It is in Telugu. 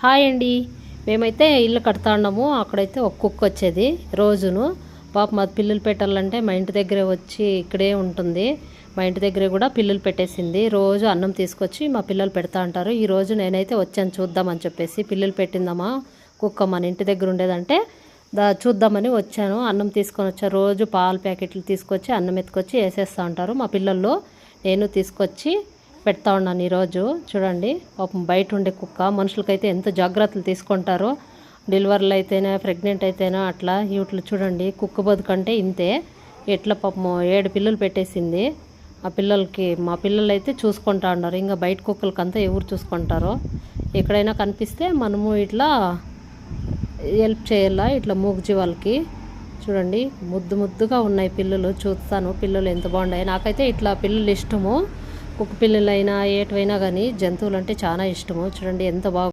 హాయ్ అండి. మేమైతే ఇల్లు కడతా ఉన్నాము. అక్కడైతే ఒక కుక్క వచ్చేది రోజును. పాప మా పిల్లులు పెట్టాలంటే మా ఇంటి దగ్గరే వచ్చి ఇక్కడే ఉంటుంది. మా ఇంటి దగ్గరే కూడా పిల్లులు పెట్టేసింది. రోజు అన్నం తీసుకొచ్చి మా పిల్లలు పెడతా ఉంటారు. ఈరోజు నేనైతే వచ్చాను చూద్దామని చెప్పేసి. పిల్లులు పెట్టిందమ్మా కుక్క మన ఇంటి దగ్గర ఉండేదంటే చూద్దామని వచ్చాను. అన్నం తీసుకొని వచ్చాను. రోజు పాల ప్యాకెట్లు తీసుకొచ్చి అన్నం ఎత్తుకొచ్చి వేసేస్తూ ఉంటారు మా పిల్లలు. నేను తీసుకొచ్చి పెడతా ఉన్నాను ఈరోజు. చూడండి పాపం బయట ఉండే కుక్క. మనుషులకైతే ఎంత జాగ్రత్తలు తీసుకుంటారో, డెలివరీలు అయితేనే ప్రెగ్నెంట్ అయితేనే అట్లా. వీటిలో చూడండి కుక్క బతుకంటే ఇంతే. ఎట్లా పాపం 7 పిల్లలు పెట్టేసింది. ఆ పిల్లలకి మా పిల్లలు అయితే చూసుకుంటా ఉన్నారు. ఇంకా బయట కుక్కలకంతా ఎవరు చూసుకుంటారో. ఎక్కడైనా కనిపిస్తే మనము ఇట్లా హెల్ప్ చేయాలా, ఇట్లా మూగజీవాలకి. చూడండి ముద్దు ముద్దుగా ఉన్నాయి పిల్లలు. చూస్తాను పిల్లలు ఎంత బాగున్నాయి. నాకైతే ఇట్లా పిల్లలు ఇష్టము. కుక్క పిల్లలైనా ఏటివైనా కానీ జంతువులు అంటే చాలా ఇష్టము. చూడండి ఎంత బాగా